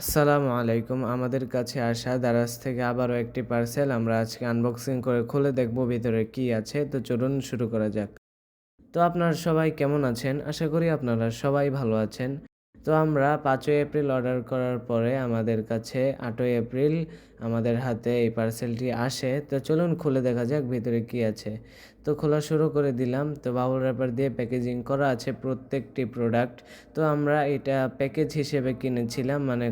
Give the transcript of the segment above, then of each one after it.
আসসালামু আলাইকুম। আমাদের কাছে আসা দারাজ থেকে আবারও একটি পার্সেল আমরা আজকে আনবক্সিং করে খুলে দেখব ভিতরে কি আছে। তো চলুন শুরু করা যাক। তো আপনারা সবাই কেমন আছেন? আশা করি আপনারা সবাই ভালো আছেন। তো আমরা ৫ই এপ্রিল অর্ডার করার পরে আমাদের কাছে ৮ই এপ্রিল আমাদের হাতে এই পার্সেলটি আসে। তো চলুন খুলে দেখা যাক ভিতরে কি আছে। তো খোলা শুরু করে দিলাম। তো বাবল র্যাপার দিয়ে প্যাকেজিং করা আছে প্রত্যেকটি প্রোডাক্ট। তো আমরা এটা প্যাকেজ হিসেবে কিনেছিলাম, মানে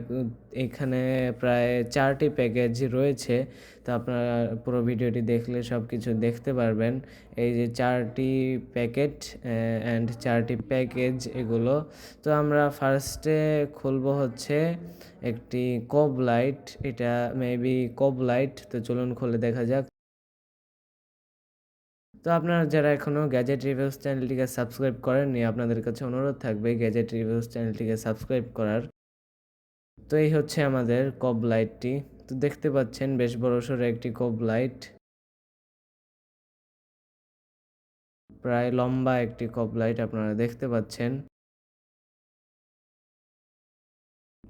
এখানে প্রায় ৪টি প্যাকেজ রয়েছে। তো আপনারা পুরো ভিডিওটি দেখলে সব কিছু দেখতে পারবেন। এই যে ৪টি প্যাকেট অ্যান্ড ৪টি প্যাকেজ এগুলো। তো আমরা ফার্স্টে খুলবো হচ্ছে একটি কোব লাইট, এটা মেবি কোব লাইট। তো চলুন খুলে দেখা যাক। তো আপনারা যারা এখনও গ্যাজেট রিভিউস চ্যানেলটিকে সাবস্ক্রাইব করেননি, আপনাদের কাছে অনুরোধ থাকবে গ্যাজেট রিভিউস চ্যানেলটিকে সাবস্ক্রাইব করার। তো এই হচ্ছে আমাদের কোব লাইটটি। তো দেখতে পাচ্ছেন বেশ বড়সড় একটি কোব লাইট, প্রায় লম্বা একটি কোব লাইট আপনারা দেখতে পাচ্ছেন।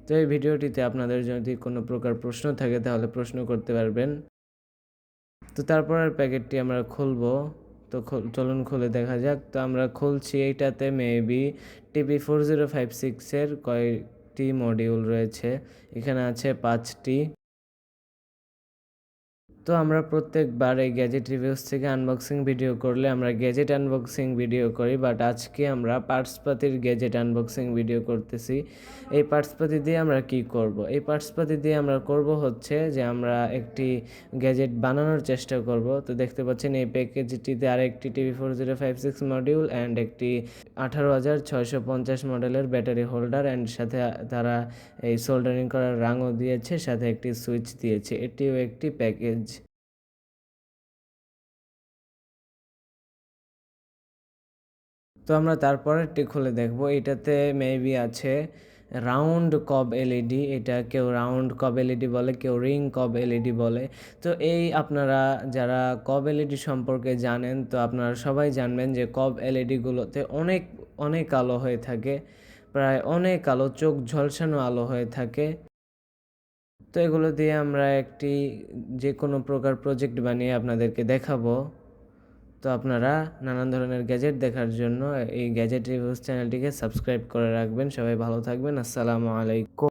তো এই ভিডিওটিতে আপনাদের যদি কোনো প্রকার প্রশ্ন থাকে তাহলে প্রশ্ন করতে পারবেন। তো তারপরের প্যাকেটটি আমরা খুলবো। তো চলুন খুলে দেখা যাক। তো আমরা খুলছি, এইটাতে মেবি TP4056 এর কয়েকটি মডিউল রয়েছে। এখানে আছে 5টি। তো আমরা প্রত্যেকবার এই গ্যাজেট রিভিউস থেকে আনবক্সিং ভিডিও করলে আমরা গ্যাজেট আনবক্সিং ভিডিও করি, বাট আজকে আমরা পার্টসপাতির গ্যাজেট আনবক্সিং ভিডিও করতেছি। এই পার্টসপাতি দিয়ে আমরা কি করব? এই পার্টসপাতি দিয়ে আমরা করব হচ্ছে যে আমরা একটি গ্যাজেট বানানোর চেষ্টা করব। তো দেখতে পাচ্ছেন এই প্যাকেজটিতে আরেকটি TP4056 মডিউল অ্যান্ড একটি 18650 মডেলের ব্যাটারি হোল্ডার অ্যান্ড সাথে তারা এই সোল্ডারিং করার রাংও দিয়েছে, সাথে একটি সুইচ দিয়েছে। এটিও একটি প্যাকেজ। তো আমরা তারপরেরটি খুলে দেখব। এটাতে মেবি আছে রাউন্ড কব এলইডি। এটা কেউ রাউন্ড কব এলইডি বলে, কেউ রিং কব এলইডি বলে। তো এই আপনারা যারা কব এলইডি সম্পর্কে জানেন, তো আপনারা সবাই জানবেন যে কব এলইডিগুলোতে অনেক অনেক আলো হয়ে থাকে, প্রায় অনেক আলো, চোখ ঝলসানো আলো হয়ে থাকে। তো এগুলো দিয়ে আমরা একটি যে কোনো প্রকার প্রজেক্ট বানিয়ে আপনাদেরকে দেখাবো। তো আপনারা নানান ধরনের গ্যাজেট দেখার জন্য এই গ্যাজেট রিভিউস চ্যানেলটিকে সাবস্ক্রাইব করে রাখবেন। সবাই ভালো থাকবেন। আসসালামু আলাইকুম।